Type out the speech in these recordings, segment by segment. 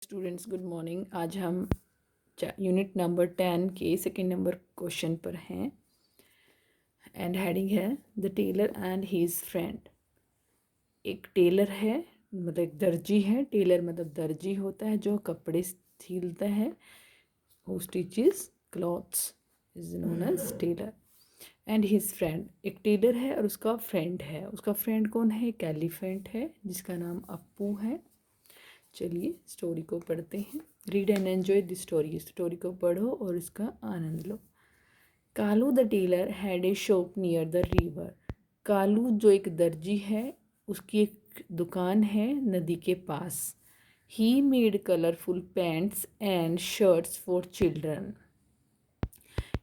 Students good morning. आज हम unit number 10 के सेकेंड नंबर क्वेश्चन पर हैं एंड हेडिंग है the tailor and his friend. एक टेलर है, मतलब एक दर्जी है। टेलर मतलब दर्जी होता है जो कपड़े सिलता है। Who stitches clothes is known as tailor. And his friend, एक टेलर है और उसका फ्रेंड है। उसका फ्रेंड कौन है? एक एलिफेंट है जिसका नाम अप्पू है। चलिए स्टोरी को पढ़ते हैं। Read and enjoy the story. Story को पढ़ो और इसका आनंद लो। Kalu the tailor had a shop near the river. Kalu जो एक दर्जी है, उसकी एक दुकान है नदी के पास। He made colourful pants and shirts for children.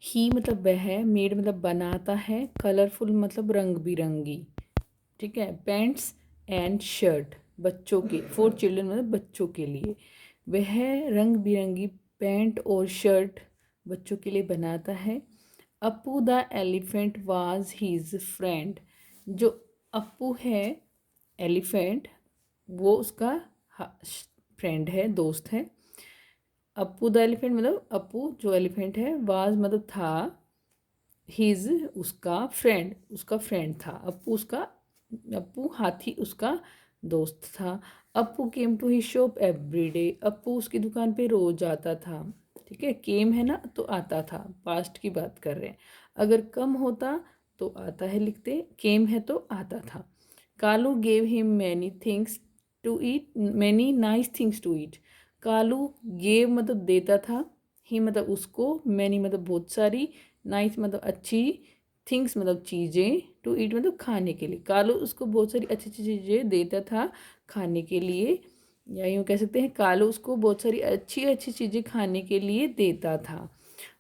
He मतलब वह है, मेड मतलब बनाता है, कलरफुल मतलब रंग बिरंगी, ठीक है। पैंट्स एंड शर्ट बच्चों के, फॉर चिल्ड्रन मतलब बच्चों के लिए। वह रंग बिरंगी पैंट और शर्ट बच्चों के लिए बनाता है। Appu the elephant was his friend. जो अप्पू है एलिफेंट, वो उसका फ्रेंड है, दोस्त है। अप्पू द एलिफेंट मतलब अप्पू जो एलिफेंट है, वाज मतलब था, हिज उसका फ्रेंड, उसका फ्रेंड था। अप्पू हाथी उसका दोस्त था। Appu came to he shop every day. Appu उसकी दुकान पे रोज आता था, ठीक है। केम है ना तो आता था, पास्ट की बात कर रहे हैं। अगर कम होता तो आता है लिखते, केम है तो आता था। Kalu gave him many things to eat, many nice things to eat. Kalu gave मतलब देता था, ही मतलब उसको, मैनी मतलब बहुत सारी, नाइस मतलब अच्छी, थिंग्स मतलब चीज़ें, टू ईट मतलब खाने के लिए। कालू उसको बहुत सारी अच्छी अच्छी चीज़ें देता था खाने के लिए, या यूँ कह सकते हैं कालू उसको बहुत सारी अच्छी अच्छी चीज़ें खाने के लिए देता था।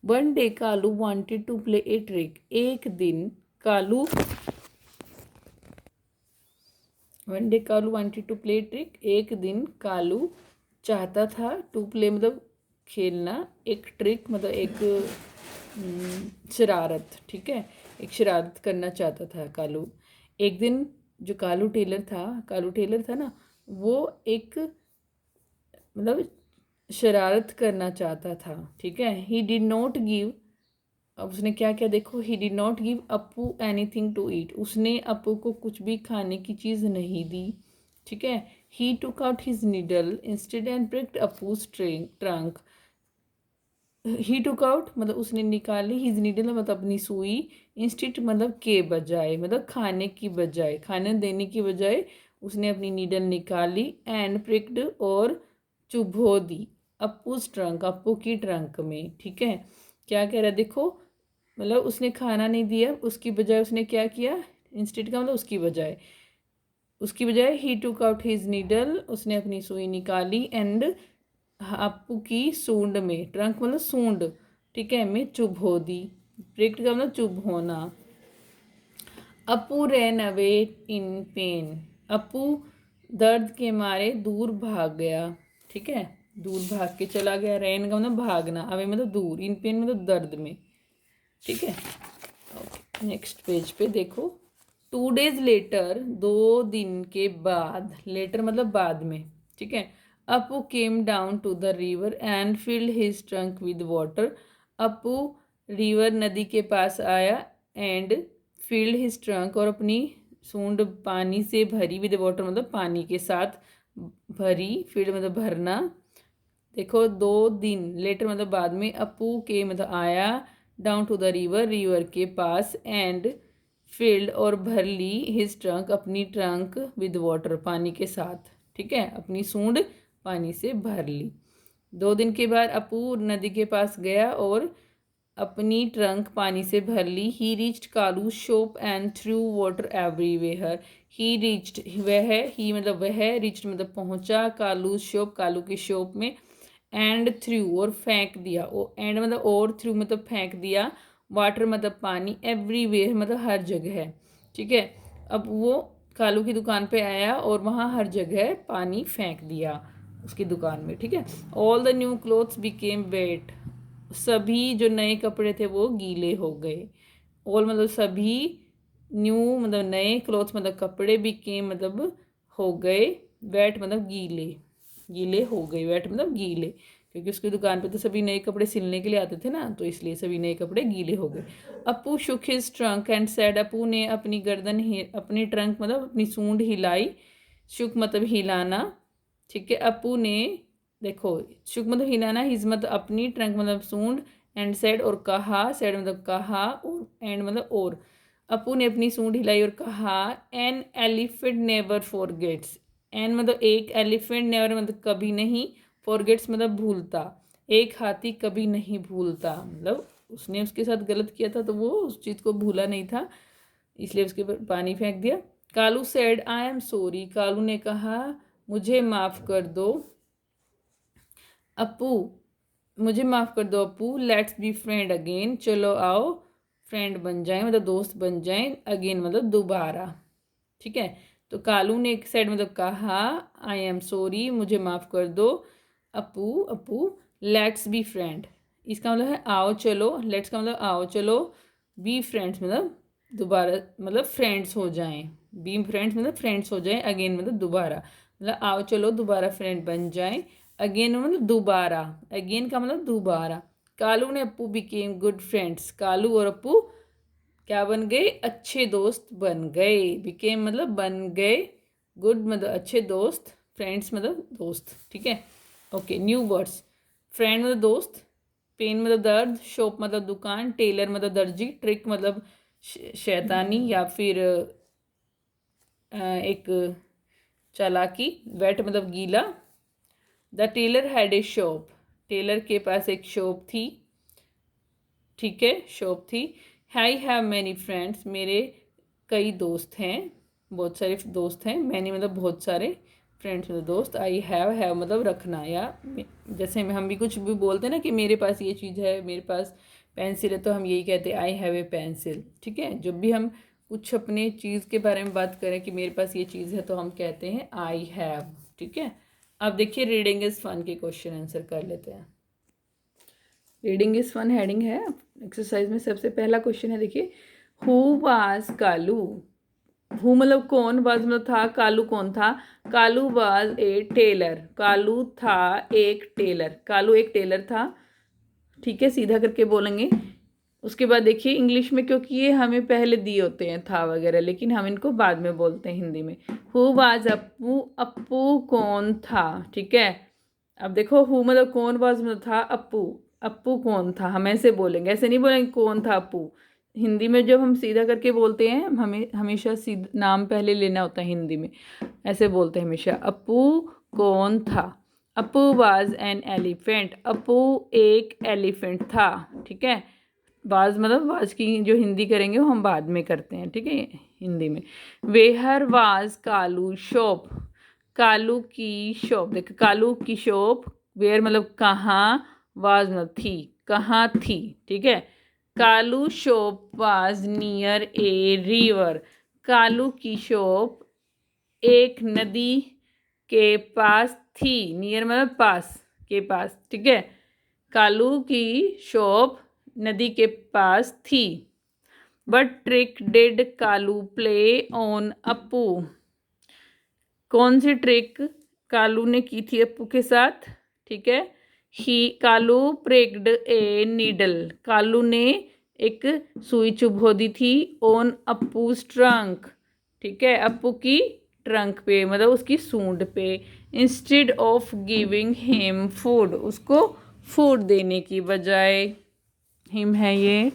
One day Kalu wanted to play a trick. एक दिन Kalu one day Kalu wanted to play trick. एक दिन कालू चाहता था, टू प्ले मतलब खेलना, एक ट्रिक मतलब एक शरारत, ठीक है। एक शरारत करना चाहता था कालू। एक दिन जो कालू टेलर था ना, वो एक मतलब शरारत करना चाहता था, ठीक है। ही डिड नॉट गिव, अब उसने क्या क्या देखो, he did not give Appu anything to eat. उसने अप्पू को कुछ भी खाने की चीज़ नहीं दी, ठीक है। He took out his needle instead and pricked Appu's trunk. He took out मतलब उसने निकाली, हिज नीडल मतलब अपनी सुई, इंस्टेड मतलब के बजाय, मतलब खाने की बजाय, खाने देने की बजाय उसने अपनी नीडल निकाली, एंड प्रिक्ड और चुभो दी अप्पूज ट्रंक, अप्पू की ट्रंक में, ठीक है। क्या कह रहा है देखो, मतलब उसने खाना नहीं दिया, उसकी बजाय उसने क्या किया, इंस्टेड का मतलब उसकी बजाय ही टुक आउट हिज नीडल, उसने अपनी सुई निकाली, एंड अप्पू की सूंड में, ट्रंक मतलब सूंड, ठीक है, में चुभो दी। प्रिक्ट का मतलब चुभ होना। Appu ran away in pen. Appu दर्द के मारे दूर भाग गया, ठीक है, दूर भाग के चला गया। रैन का मतलब भागना, अवे मतलब दूर, इन पेन मतलब दर्द में, ठीक है। ओके नेक्स्ट पेज पे देखो। 2 days लेटर, 2 दिन के बाद, लेटर मतलब बाद में, ठीक है। Appu came down to the river and filled his trunk with water. Appu river नदी के पास आया, एंड फिल्ड हिज ट्रंक और अपनी सूंड पानी से भरी, विद वाटर मतलब पानी के साथ भरी, फील्ड मतलब भरना। देखो 2 दिन, लेटर मतलब बाद में, अप्पू के मतलब आया, down to the river river के पास, एंड फील्ड और भर ली, हिज ट्रंक अपनी ट्रंक, विद वाटर पानी के साथ, ठीक है, अपनी सूंड पानी से भर ली। 2 दिन के बाद अप्पू नदी के पास गया और अपनी ट्रंक पानी से भर ली। He reached Kalu shop and threw water everywhere. He reached, वह, ही मतलब वह, रीच्ड मतलब पहुंचा, कालू शॉप कालू की शॉप में, एंड थ्रू और फेंक दिया, एंड मतलब और, थ्रू मतलब फेंक दिया, वाटर मतलब पानी, एवरीवेयर मतलब हर जगह, ठीक है। अब वो कालू की दुकान पे आया और वहाँ हर जगह पानी फेंक दिया उसकी दुकान में, ठीक है। All the new clothes became wet. सभी जो नए कपड़े थे वो गीले हो गए। ऑल मतलब सभी, न्यू मतलब नए, क्लोथ्स मतलब कपड़े, बिकेम मतलब हो गए, वेट मतलब गीले। गीले हो गए, वेट मतलब गीले, क्योंकि उसकी दुकान पे तो सभी नए कपड़े सिलने के लिए आते थे ना, तो इसलिए सभी नए कपड़े गीले हो गए। Appu shook his trunk and said, Appu ने अपनी गर्दन अपनी ट्रंक मतलब अपनी सूंड हिलाई, शुक मतलब हिलाना, ठीक है। अपू ने, देखो शुक मतलब हिलाना, हिज मतलब अपनी, ट्रंक मतलब सूंड, एंड सेड और कहा, सेड मतलब कहा, और एंड मतलब और। अपू ने अपनी सूंड हिलाई और कहा, an elephant never forgets, an मतलब एक, एलिफेंट नेवर मतलब कभी नहीं, फॉरगेट्स मतलब भूलता, एक हाथी कभी नहीं भूलता, मतलब उसने उसके साथ गलत किया था तो वो उस चीज़ को भूला नहीं था, इसलिए उसके ऊपर पानी फेंक दिया। Kalu said I am sorry, Kalu ने कहा मुझे माफ़ कर दो। अपू, मुझे माफ़ कर दो अपू। लेट्स बी फ्रेंड अगेन, चलो आओ फ्रेंड बन जाए, मतलब दोस्त बन जाए, अगेन मतलब दोबारा, ठीक है। तो कालू ने एक साइड मतलब कहा आई एम सॉरी, मुझे माफ़ कर दो। अपू, अपू लेट्स बी फ्रेंड, इसका मतलब है आओ चलो, लेट्स का मतलब आओ चलो, बी फ्रेंड्स मतलब दोबारा मतलब फ्रेंड्स हो जाएं, बी फ्रेंड्स मतलब फ्रेंड्स हो जाएं, अगेन मतलब दोबारा, मतलब आओ चलो दोबारा फ्रेंड बन जाएं, अगेन मतलब दोबारा, अगेन का मतलब दोबारा। कालू ने अपू बिकेम गुड फ्रेंड्स, कालू और अपू क्या बन गए, अच्छे दोस्त बन गए, बिकेम मतलब बन गए, गुड मतलब अच्छे दोस्त, फ्रेंड्स मतलब दोस्त, ठीक है। ओके, न्यू वर्ड्स, फ्रेंड मतलब दोस्त, पेन मतलब दर्द, शॉप मतलब दुकान, टेलर मतलब दर्जी, ट्रिक मतलब शैतानी या फिर एक चालाकी, वेट मतलब गीला। The tailor had a shop, tailor के पास एक शॉप थी, ठीक है, शॉप थी। आई हैव मैनी फ्रेंड्स, मेरे कई दोस्त हैं, बहुत सारे दोस्त हैं, मैनी मतलब बहुत सारे, फ्रेंड्स मतलब दोस्त। आई हैव मतलब रखना, या जैसे हम भी कुछ भी बोलते हैं ना कि मेरे पास ये चीज़ है, मेरे पास पेंसिल है, तो हम यही कहते हैं आई हैव ए पेंसिल, ठीक है। जब भी हम कुछ अपने चीज़ के बारे में बात करें कि मेरे पास ये चीज़ है, तो हम कहते हैं आई हैव, ठीक है। अब देखिए रीडिंग इज़ फन के क्वेश्चन आंसर कर लेते हैं। रीडिंग इज फन हेडिंग है एक्सरसाइज में। सबसे पहला क्वेश्चन है, देखिए हु वाज कालू, हु मतलब कौन, वाज मतलब था, कालू कौन था। Kalu was a tailor, Kalu था एक टेलर, कालू एक टेलर था, ठीक है, सीधा करके बोलेंगे। उसके बाद देखिए इंग्लिश में, क्योंकि ये हमें पहले दिए होते हैं था वगैरह, लेकिन हम इनको बाद में बोलते हैं हिंदी में। हु वाज अपू, अपू कौन था, ठीक है। अब देखो हु मतलब कौन, वाज मतलब था, अपू, अपू कौन था, हम ऐसे बोलेंगे, ऐसे नहीं बोलेंगे कौन था अपू। हिंदी में जब हम सीधा करके बोलते हैं, हमें हमेशा सीधा नाम पहले लेना होता है हिंदी में, ऐसे बोलते हैं हमेशा, अपू कौन था। अपू वाज एन एलिफेंट, अपू एक एलिफेंट था, ठीक है। वाज मतलब वाज की जो हिंदी करेंगे वो हम बाद में करते हैं, ठीक है, हिंदी में। वेहर वाज कालू शॉप, कालू की शॉप, देख कालू की शॉप, वेयर मतलब कहाँ, वाज मतलब थी, कहाँ थी, ठीक है। Kalu shop was near a river, Kalu की शॉप एक नदी के पास थी, नियर मतलब पास, के पास, ठीक है। कालू की शॉप नदी के पास थी। But trick did Kalu play on Appu, कौन सी ट्रिक कालू ने की थी अपू के साथ, ठीक है। ही कालू प्रेग्ड ए नीडल, कालू ने एक सुई चुभो दी थी, ऑन अपू ट्रंक, ठीक है, अपू की ट्रंक पे मतलब उसकी सूंड पे। Instead of giving him food, उसको फूड देने की बजाय, हिम है ये,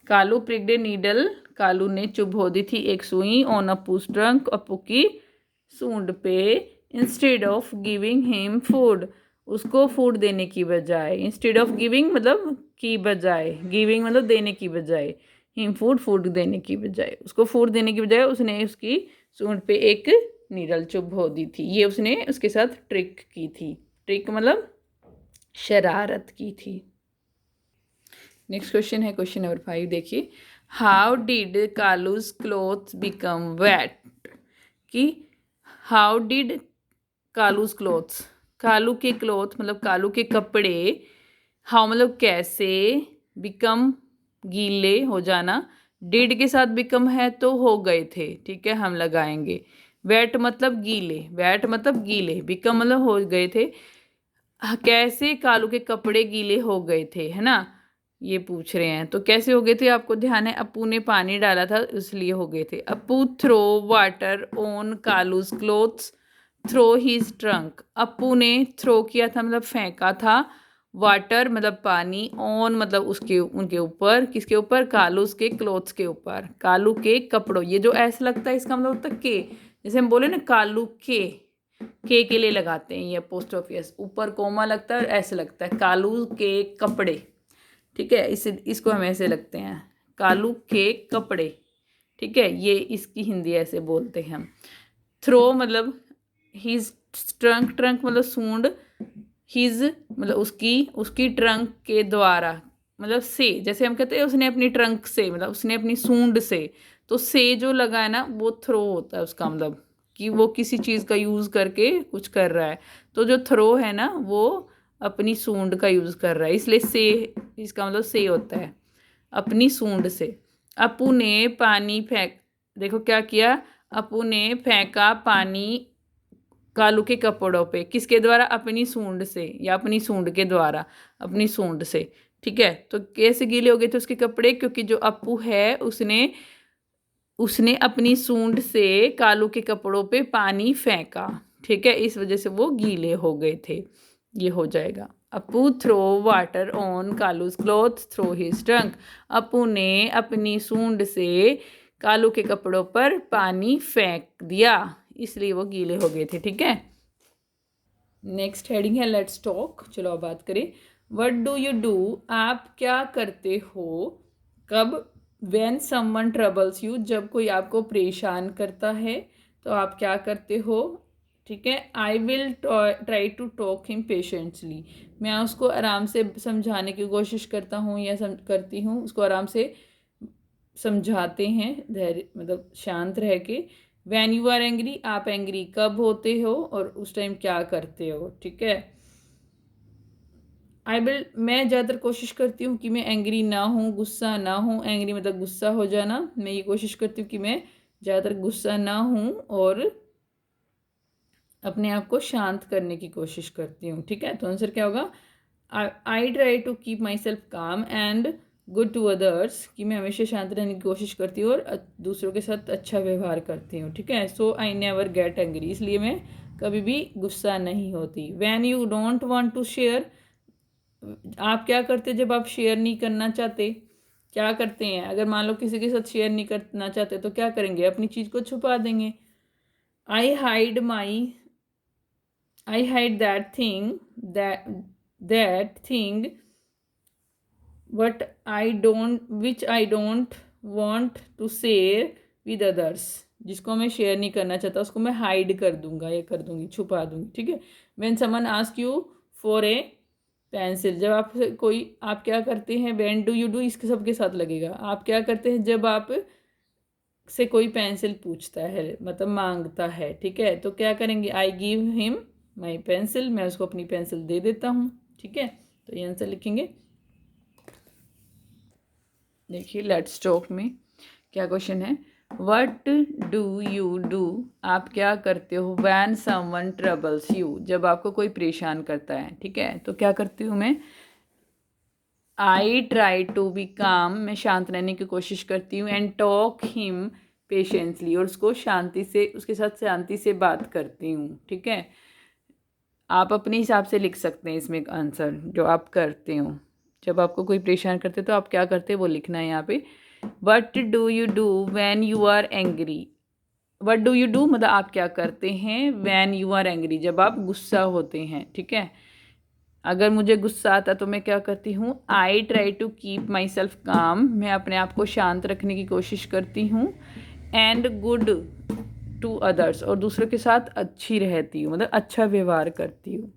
कालू प्रिक्ड ए नीडल, कालू ने चुभो दी थी एक सुई, ऑन अपूस ट्रंक, अपू की सूंड पे। Instead of giving him food, उसको फूड देने की बजाय, इंस्टेड ऑफ गिविंग मतलब की बजाय, गिविंग मतलब देने की बजाय, हिम फूड फूड देने की बजाय, उसको फूड देने की बजाय उसने उसकी सूंड पे एक नीडल चुभो दी थी। ये उसने उसके साथ ट्रिक की थी, ट्रिक मतलब शरारत की थी। नेक्स्ट क्वेश्चन है क्वेश्चन नंबर 5, देखिए how did Kalu's cloth become wet, कि how did Kalu's clothes, Kalu के क्लोथ मतलब कालू के कपड़े, हाउ मतलब कैसे, बिकम गीले हो जाना। डिड के साथ बिकम है तो हो गए थे, ठीक है, हम लगाएंगे। वेट मतलब गीले, वेट मतलब गीले, बिकम मतलब हो गए थे। कैसे कालू के कपड़े गीले हो गए थे, है ना, ये पूछ रहे हैं। तो कैसे हो गए थे आपको ध्यान है, अप्पू ने पानी डाला था इसलिए हो गए थे। Appu throw water on Kalu's clothes through his trunk. Appu ने थ्रो किया था मतलब फेंका था, वाटर मतलब पानी, ऑन मतलब उसके उनके ऊपर, किसके ऊपर, कालूज के क्लोथ्स के ऊपर, कालू के कपड़ों। ये जो ऐसा लगता है इसका मतलब होता है के, जैसे हम बोले ना कालू के लिए लगाते हैं ये पोस्ट ऑफिस, ऊपर कोमा लगता है और ऐसे लगता है कालू के कपड़े, ठीक है, इसको हम ऐसे लगते हैं कालू के कपड़े, ठीक है, ये इसकी हिंदी ऐसे बोलते हैं हम। थ्रो मतलब हिज ट्रंक, ट्रंक मतलब सूंड, हिज मतलब उसकी, उसकी ट्रंक के द्वारा मतलब से, जैसे हम कहते हैं उसने अपनी ट्रंक से मतलब उसने अपनी सूंड से, तो से जो लगा है ना वो थ्रो होता है उसका मतलब कि वो किसी चीज़ का यूज़ करके कुछ कर रहा है। तो जो थ्रो है ना वो अपनी सूंड का यूज़ कर रहा है, इसलिए से इसका मतलब से होता है अपनी सूंड से। अप्पू ने पानी फेंक, देखो क्या किया, अप्पू ने फेंका पानी कालू के कपड़ों पे, किसके द्वारा, अपनी सूंड से या अपनी सूंड के द्वारा, अपनी सूंड से, ठीक है। तो कैसे गीले हो गए थे उसके कपड़े, क्योंकि जो अप्पू है उसने उसने अपनी सूंड से कालू के कपड़ों पे पानी फेंका, ठीक है, इस वजह से वो गीले हो गए थे। ये हो जाएगा Appu throw water on Kalu's cloth through his trunk. Appu ने अपनी सूंड से कालू के कपड़ों पर पानी फेंक दिया, इसलिए वो गीले हो गए थे, ठीक है। नेक्स्ट हेडिंग है लेट्स टॉक, चलो अब बात करें। व्हाट डू यू डू, आप क्या करते हो, कब, व्हेन समवन ट्रबल्स यू, जब कोई आपको परेशान करता है तो आप क्या करते हो, ठीक है। I will try to talk him patiently, मैं उसको आराम से समझाने की कोशिश करता हूँ या करती हूँ, उसको आराम से समझाते हैं, धैर्य मतलब शांत रह के। वैन यू आर एंग्री, आप एंग्री कब होते हो और उस टाइम क्या करते हो, ठीक है। आई विल, मैं ज़्यादातर कोशिश करती हूँ कि मैं एंग्री ना हूँ, गुस्सा ना हूँ, एंग्री मतलब गुस्सा हो जाना, मैं ये कोशिश करती हूँ कि मैं ज़्यादातर गुस्सा ना हूँ और अपने आप को शांत करने की कोशिश करती हूँ, ठीक है। तो आंसर क्या होगा, I try to keep myself calm and good to others, कि मैं हमेशा शांत रहने की कोशिश करती हूँ और दूसरों के साथ अच्छा व्यवहार करती हूँ, ठीक है। So I never get angry, इसलिए मैं कभी भी गुस्सा नहीं होती। When you don't want to share, आप क्या करते जब आप शेयर नहीं करना चाहते, क्या करते हैं, अगर मान लो किसी के साथ शेयर नहीं करना चाहते तो क्या करेंगे, अपनी चीज़ को छुपा देंगे। आई hide my, I hide that thing, that thing which I don't want to share with others, जिसको मैं शेयर नहीं करना चाहता उसको मैं हाइड कर दूंगा या कर दूंगी, छुपा दूंगी, ठीक है। When someone ask you for a pencil, जब आप कोई, आप क्या करते हैं, when do you do इसके सबके साथ लगेगा, आप क्या करते हैं जब आप से कोई पेंसिल पूछता है मतलब मांगता है, ठीक है, तो क्या करेंगे, I give him my pencil, मैं उसको अपनी पेंसिल दे देता हूँ, ठीक है। तो ये आंसर लिखेंगे। देखिए लेट्स टॉक में क्या क्वेश्चन है, व्हाट डू यू डू, आप क्या करते हो, व्हेन समवन ट्रबल्स यू, जब आपको कोई परेशान करता है, ठीक है। तो क्या करती हूँ मैं, आई ट्राई टू बी काम, मैं शांत रहने की कोशिश करती हूँ, एंड टॉक हिम पेशेंसली, और उसको शांति से, उसके साथ शांति से बात करती हूँ, ठीक है। आप अपने हिसाब से लिख सकते हैं इसमें आंसर जो आप करते हो, जब आपको कोई परेशान करते हो तो आप क्या करते हैं वो लिखना है यहाँ पे। What do you do when you are angry, what do you do मतलब आप क्या करते हैं, वैन यू आर एंग्री जब आप गुस्सा होते हैं, ठीक है। अगर मुझे गुस्सा आता तो मैं क्या करती हूँ, I try to keep myself calm, मैं अपने आप को शांत रखने की कोशिश करती हूँ, एंड गुड टू अदर्स, और दूसरों के साथ अच्छी रहती हूँ मतलब अच्छा व्यवहार करती हूँ।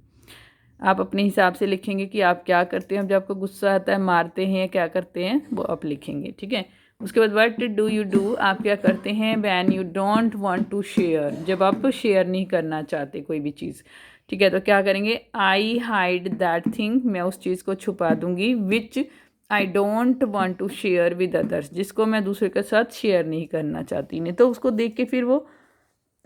आप अपने हिसाब से लिखेंगे कि आप क्या करते हैं जब आपको गुस्सा आता है, मारते हैं या क्या करते हैं वो आप लिखेंगे, ठीक है। उसके बाद व्हाट डू यू डू, आप क्या करते हैं, when you don't want to share, जब आप शेयर नहीं करना चाहते कोई भी चीज़, ठीक है। तो क्या करेंगे, आई हाइड दैट थिंग, मैं उस चीज़ को छुपा दूंगी, which I don't want to share with others, जिसको मैं दूसरे के साथ शेयर नहीं करना चाहती। नहीं तो उसको देख के फिर वो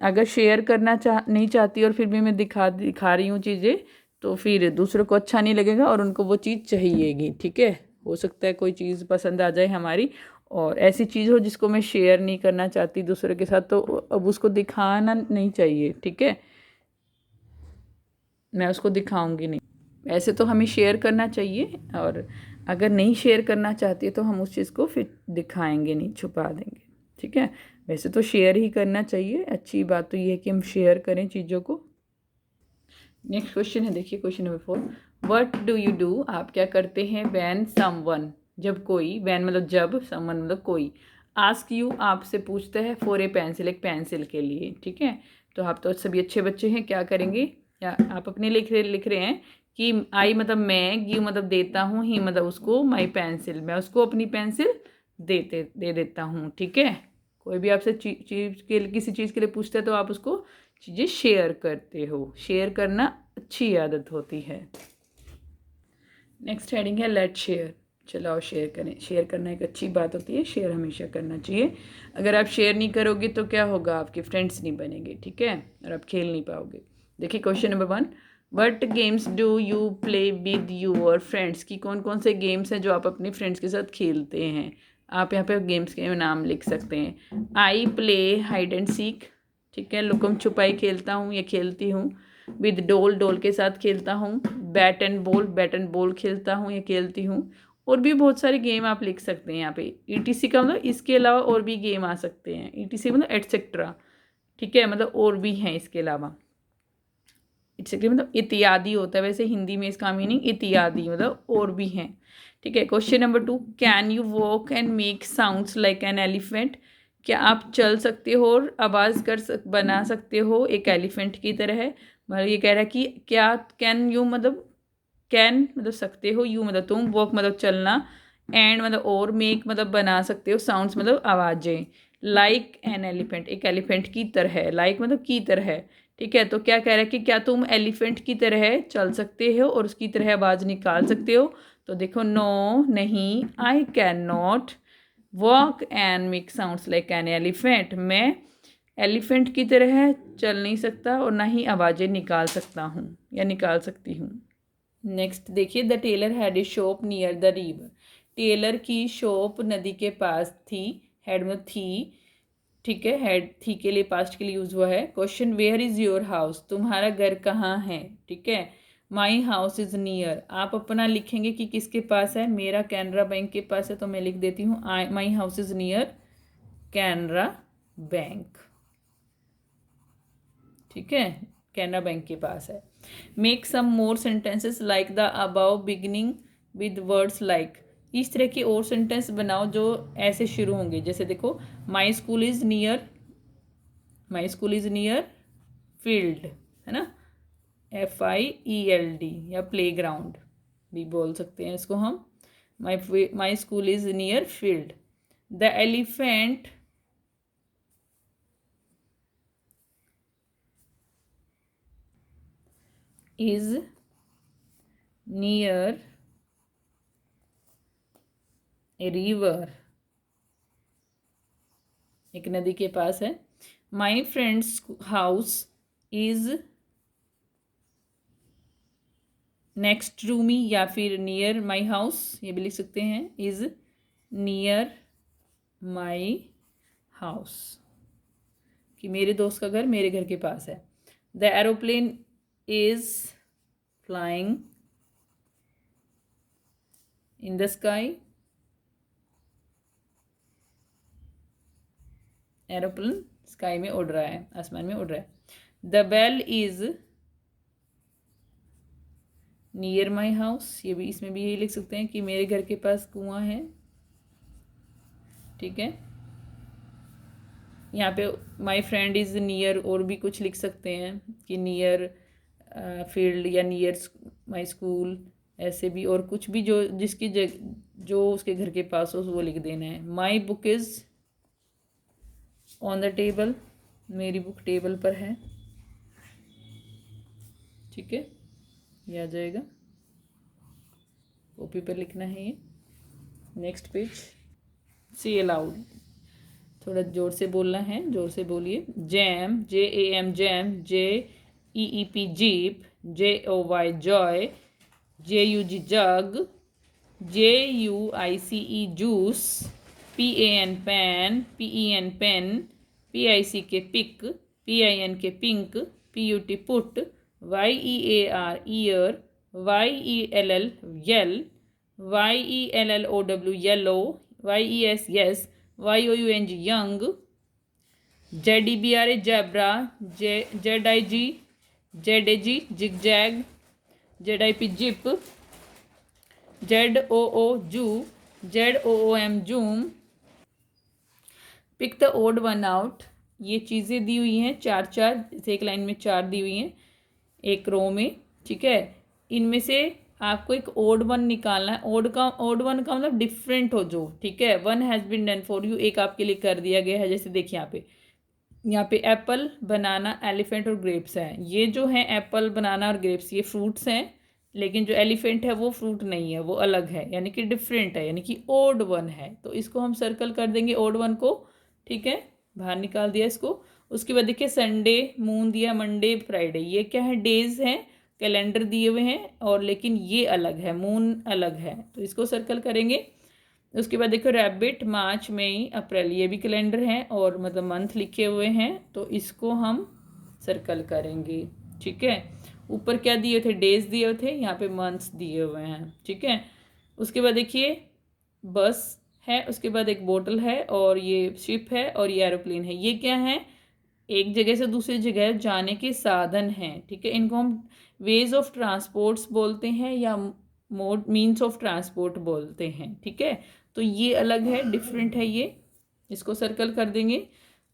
अगर शेयर करना नहीं चाहती और फिर भी मैं दिखा रही हूँ चीज़ें, तो फिर दूसरों को अच्छा नहीं लगेगा और उनको वो चीज़ चाहिएगी। ठीक है, हो सकता है कोई चीज़ पसंद आ जाए हमारी और ऐसी चीज़ हो जिसको मैं शेयर नहीं करना चाहती दूसरे के साथ, तो अब उसको दिखाना नहीं चाहिए। ठीक है, मैं उसको दिखाऊंगी नहीं। ऐसे तो हमें शेयर करना चाहिए, और अगर नहीं शेयर करना चाहती तो हम उस चीज़ को फिर दिखाएंगे नहीं, छुपा देंगे। ठीक है, वैसे तो शेयर ही करना चाहिए। अच्छी बात तो ये है कि हम शेयर करें चीज़ों को। नेक्स्ट क्वेश्चन है, देखिए question number 4। What do you do, आप क्या करते हैं, व्हेन समवन, जब कोई, व्हेन मतलब जब, समवन मतलब कोई, आस्क यू आपसे पूछता है, फॉर ए पेंसिल, एक पेंसिल के लिए। ठीक है, तो आप तो सभी अच्छे बच्चे हैं, क्या करेंगे, या आप अपने लिख रहे हैं कि आई मतलब मैं, गिव मतलब देता हूँ, ही मतलब उसको, माई पेंसिल मैं उसको अपनी पेंसिल दे देता हूँ। ठीक है, कोई भी आपसे चीज़ के किसी चीज़ के लिए पूछता है तो आप उसको चीज़ें शेयर करते हो। शेयर करना अच्छी आदत होती है। नेक्स्ट हेडिंग है लेट शेयर। चलो आओ शेयर करें। शेयर करना एक अच्छी बात होती है, शेयर हमेशा करना चाहिए। अगर आप शेयर नहीं करोगे तो क्या होगा, आपके फ्रेंड्स नहीं बनेंगे। ठीक है, और आप खेल नहीं पाओगे। देखिए question number 1, what games do you play with your friends, की कौन कौन से गेम्स हैं जो आप अपने फ्रेंड्स के साथ खेलते हैं। आप यहाँ पे गेम्स के नाम लिख सकते हैं। I play hide and seek, ठीक है, लुकम छुपाई खेलता हूँ या खेलती हूँ। विद डोल, डोल के साथ खेलता हूँ। बैट एंड बॉल खेलता हूँ या खेलती हूँ। और भी बहुत सारे गेम आप लिख सकते हैं यहाँ पे। ईटीसी का मतलब इसके अलावा और भी गेम आ सकते हैं। ईटीसी मतलब एटसेट्रा। ठीक है, मतलब और भी हैं इसके अलावा। एटसेट्रा मतलब इत्यादि होता है, वैसे हिंदी में इसका मीनिंग इत्यादि मतलब और भी हैं। ठीक है, question number 2, can you walk and make sounds like an elephant, क्या आप चल सकते हो और आवाज़ बना सकते हो एक एलिफेंट की तरह है। मतलब ये कह रहा है कि क्या, कैन यू मतलब, कैन मतलब सकते हो, यू मतलब तुम, वॉक मतलब चलना, एंड मतलब और, मेक मतलब बना सकते हो, साउंड्स मतलब आवाज़ें, लाइक एन एलिफेंट एक एलिफेंट की तरह, लाइक मतलब की तरह। ठीक है, तो क्या कह रहा है कि क्या तुम एलिफेंट की तरह चल सकते हो और उसकी तरह आवाज़ निकाल सकते हो। तो देखो, नो नहीं, I can not walk and make sounds like an elephant, मैं एलिफेंट की तरह चल नहीं सकता और ना ही आवाज़ें निकाल सकता हूँ या निकाल सकती हूँ। नेक्स्ट देखिए, the tailor had a shop near the river, tailor की शॉप नदी के पास थी। हैड में थी। ठीक है, हैड थी के लिए पास्ट के लिए यूज हुआ है। Question, where is your house, तुम्हारा घर कहाँ है। ठीक है, माई हाउस इज नियर, आप अपना लिखेंगे कि किसके पास है, मेरा कैनरा बैंक के पास है, तो मैं लिख देती हूँ my house is near Canara bank. ठीक है, कैनरा बैंक के पास है। Make some more sentences like the above beginning with words like, इस तरह के और सेंटेंस बनाओ जो ऐसे शुरू होंगे। जैसे देखो, माई school is near, my school is near field, है ना, FIELD, या प्ले ग्राउंड भी बोल सकते हैं इसको हम। My school is near field. The elephant is near a river, एक नदी के पास है। My friends house is next to me, या फिर नियर माई हाउस, ये भी लिख सकते हैं, इज नियर माई हाउस, कि मेरे दोस्त का घर मेरे घर के पास है। The aeroplane is flying in the sky, aeroplane sky में उड़ रहा है, आसमान में उड़ रहा है। The bell is near my house, ये भी, इसमें भी यही लिख सकते हैं कि मेरे घर के पास कुआं है। ठीक है, यहाँ पे माई फ्रेंड इज़ नियर और भी कुछ लिख सकते हैं कि नियर फील्ड या नियर माई स्कूल, ऐसे भी और कुछ भी जो जिसकी जो उसके घर के पास हो वो लिख देना है। My book is on the table, मेरी बुक टेबल पर है। ठीक है, ये आ जाएगा, कॉपी पर लिखना है ये। नेक्स्ट पेज, सी अलाउड, थोड़ा जोर से बोलना है, जोर से बोलिए। Jam, JAM jam, JEEP jeep, JOY joy, JUG jug, JUICE juice, PAN pan, PEN pen, PIC pick, PIN pink, PUT put, YEAR year, YELL yell, YELLOW yellow, YES yes, YOUNG young, ZEBRA zebra, ZIG ZAG zigzag, ZIP zip, ZOO zoo, ZOOM zoom। Pick the odd one out, ये चीज़ें दी हुई हैं चार चार, एक line में चार दी हुई हैं एक रो में, ठीक है। इनमें से आपको एक ओड वन निकालना है। ओड वन का मतलब डिफरेंट हो जो, ठीक है। One has been done for you, एक आपके लिए कर दिया गया है। जैसे देखिए यहाँ पे एप्पल, बनाना, एलिफेंट और ग्रेप्स हैं। ये जो है एप्पल, बनाना और ग्रेप्स, ये फ्रूट्स हैं, लेकिन जो एलिफेंट है वो फ्रूट नहीं है, वो अलग है, यानी कि डिफरेंट है, यानी कि ओड वन है। तो इसको हम सर्कल कर देंगे ओड वन को, ठीक है। बाहर निकाल दिया इसको। उसके बाद देखिए संडे, मून दिया, मंडे, फ्राइडे, ये क्या है, डेज हैं, कैलेंडर दिए हुए हैं, और लेकिन ये अलग है, मून अलग है, तो इसको सर्कल करेंगे। उसके बाद देखो रैबिट, मार्च, मई, अप्रैल, ये भी कैलेंडर हैं और मतलब मंथ लिखे हुए हैं, तो इसको हम सर्कल करेंगे, ठीक है। ऊपर क्या दिए थे, डेज दिए हुए थे, यहाँ पे मंथ्स दिए हुए हैं, ठीक है। उसके बाद देखिए बस है, उसके बाद एक बोतल है, और ये शिप है, और ये एरोप्लेन है। ये क्या है, एक जगह से दूसरी जगह जाने के साधन हैं, ठीक है। इनको हम वेज ऑफ ट्रांसपोर्ट्स बोलते हैं या मोड मीन्स ऑफ ट्रांसपोर्ट बोलते हैं, ठीक है। तो ये अलग है, डिफरेंट है ये, इसको सर्कल कर देंगे।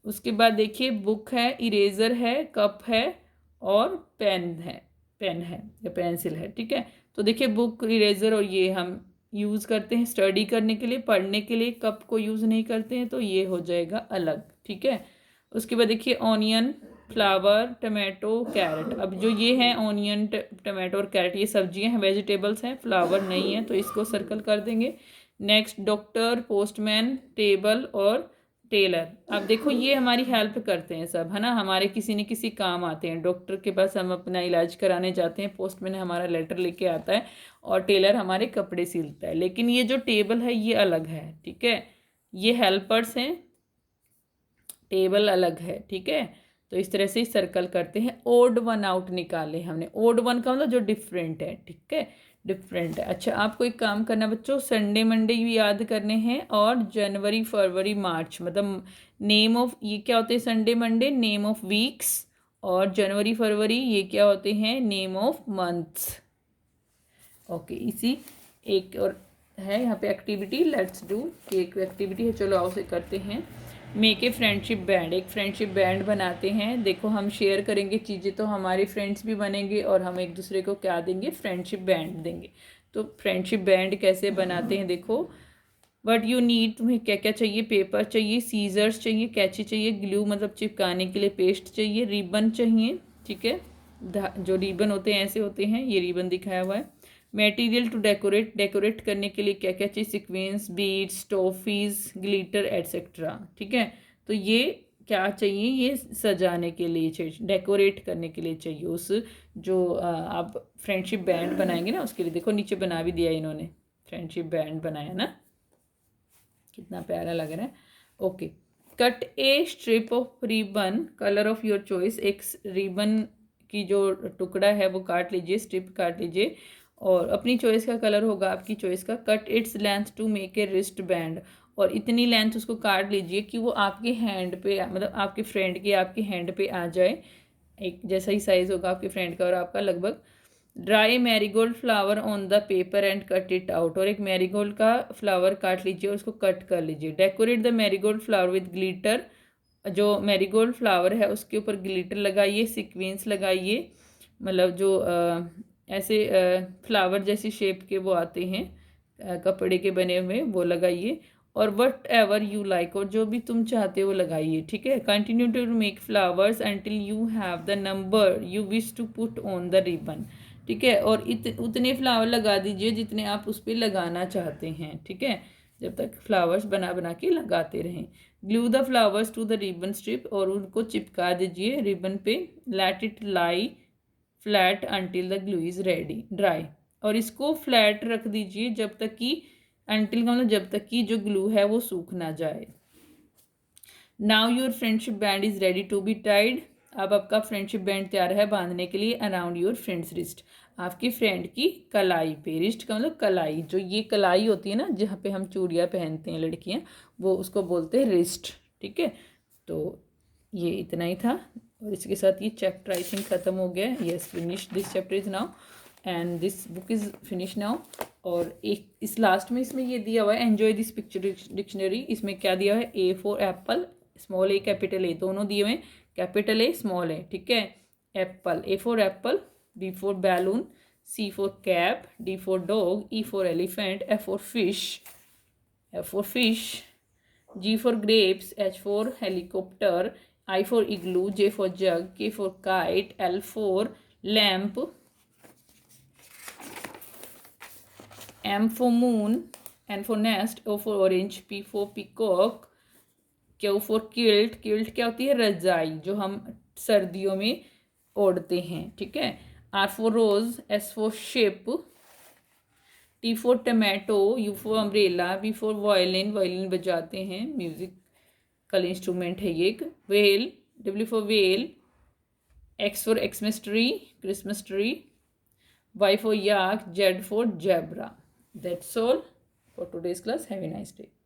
उसके बाद देखिए बुक है, इरेज़र है, कप है और पेन है या पेंसिल है, ठीक है। तो देखिए बुक, इरेज़र और ये हम यूज़ करते हैं स्टडी करने के लिए, पढ़ने के लिए कप को यूज़ नहीं करते हैं, तो ये हो जाएगा अलग, ठीक है। उसके बाद देखिए ऑनियन, फ्लावर, टमाटो, कैरेट। अब जो ये हैं ऑनियन, टमाटो और कैरेट, ये सब्जियां हैं, वेजिटेबल्स हैं, फ्लावर नहीं है, तो इसको सर्कल कर देंगे। नेक्स्ट डॉक्टर, पोस्टमैन, टेबल और टेलर। अब देखो ये हमारी हेल्प करते हैं सब, है ना, हमारे किसी न किसी काम आते हैं। डॉक्टर के पास हम अपना इलाज कराने जाते हैं, पोस्टमैन हमारा लेटर लेके आता है, और टेलर हमारे कपड़े सिलता है। लेकिन ये जो टेबल है ये अलग है, ठीक है, ये हेल्पर्स हैं, टेबल अलग है, ठीक है। तो इस तरह से सर्कल करते हैं। ओड वन आउट निकाले हमने, ओड वन का मतलब जो डिफरेंट है, ठीक है, डिफरेंट है। अच्छा आपको एक काम करना बच्चों, संडे मंडे भी याद करने हैं, और जनवरी फरवरी मार्च, मतलब नेम ऑफ, ये क्या होते हैं Sunday Monday, name of weeks, और जनवरी फरवरी ये क्या होते हैं, नेम ऑफ मंथ्स। ओके, इसी एक और है यहाँ पे एक्टिविटी, लेट्स डू, एक एक्टिविटी है, चलो आओ से करते हैं। मेक ए फ्रेंडशिप बैंड, एक फ्रेंडशिप बैंड बनाते हैं। देखो हम शेयर करेंगे चीज़ें तो हमारे फ्रेंड्स भी बनेंगे, और हम एक दूसरे को क्या देंगे, फ्रेंडशिप बैंड देंगे। तो फ्रेंडशिप बैंड कैसे बनाते हैं, देखो व्हाट यू नीड, तुम्हें क्या क्या चाहिए, पेपर चाहिए, सीजर्स चाहिए, कैंची चाहिए, ग्लू मतलब चिपकाने के लिए पेस्ट चाहिए, रिबन चाहिए, ठीक है, जो रिबन होते हैं ऐसे होते हैं, ये रिबन दिखाया हुआ है। मटेरियल टू डेकोरेट, डेकोरेट करने के लिए क्या क्या चाहिए, sequence, beads, toffees, glitter etcetera, ठीक है। तो ये क्या चाहिए, ये सजाने के लिए चाहिए, डेकोरेट करने के लिए चाहिए, उस जो आप फ्रेंडशिप बैंड बनाएंगे ना उसके लिए। देखो नीचे बना भी दिया इन्होंने, फ्रेंडशिप बैंड बनाया ना, कितना प्यारा लग रहा है। Okay, cut A strip of ribbon, colour of your choice, एक रिबन की जो टुकड़ा है वो काट लीजिए, स्ट्रिप काट लीजिए, और अपनी चॉइस का कलर होगा, आपकी चॉइस का। Cut its length to make a wrist band, और इतनी लेंथ उसको काट लीजिए कि वो आपके हैंड पे, मतलब आपके फ्रेंड के आपके हैंड पे आ जाए, एक जैसा ही साइज़ होगा आपके फ्रेंड का और आपका लगभग। Dry marigold flower on the paper and cut it out, और एक मैरीगोल्ड का फ्लावर काट लीजिए और उसको कट कर लीजिए। Decorate the marigold flower with glitter, जो मैरीगोल्ड फ्लावर है उसके ऊपर ग्लिटर लगाइए, सीक्वेंस लगाइए, मतलब जो ऐसे फ्लावर जैसी शेप के वो आते हैं कपड़े के बने हुए, वो लगाइए, और वट एवर यू लाइक, और जो भी तुम चाहते हो लगाइए, ठीक है। Continue to make flowers until you have the number you wish to put on the ribbon, ठीक है। और उतने फ्लावर लगा दीजिए जितने आप उस पर लगाना चाहते हैं, ठीक है। जब तक फ्लावर्स बना बना के लगाते रहें। Glue the flowers to the ribbon strip, और उनको चिपका दीजिए रिबन पे। Let it lie flat until the glue is ready dry, और इसको फ्लैट रख दीजिए जब तक कि, अंटिल का मतलब जब तक कि जो ग्लू है वो सूख ना जाए। Now your friendship band is ready to be tied, अब आपका फ्रेंडशिप बैंड तैयार है बांधने के लिए। अराउंड योर फ्रेंड्स रिस्ट, आपकी फ्रेंड की कलाई पे। रिस्ट का मतलब कलाई, जो ये कलाई होती है ना जहाँ पे हम चूड़ियाँ पहनते हैं लड़कियाँ, वो उसको बोलते हैं रिस्ट। ठीक है, तो ये इतना ही था, और इसके साथ ये चैप्टर आई थिंक ख़त्म हो गया है। Yes, finish this chapter is now and this book is finish now. और एक इस लास्ट में इसमें ये दिया हुआ है, एन्जॉय दिस पिक्चर डिक्शनरी। इसमें क्या दिया हुआ है, ए for Apple, small A capital A, दोनों दिए हुए हैं, कैपिटल ए स्मॉल ए। ठीक है, apple, A for apple, B for balloon, C for cap, D for dog, E for elephant, F for fish, G for grapes, H for helicopter, I for igloo, J for jug, K for kite, L for lamp, M for moon, N for nest, O for orange, P for peacock, Q for kilt, kilt क्या होती है, रजाई जो हम सर्दियों में ओढ़ते हैं। ठीक है, R for rose, S for ship, T for tomato, U for umbrella, V for violin, violin बजाते हैं, म्यूजिकल इंस्ट्रूमेंट है ये एक। Well, W for whale, X for Xmas tree, Christmas tree, Y for yak, Z for zebra. That's all for today's class. Have a nice day.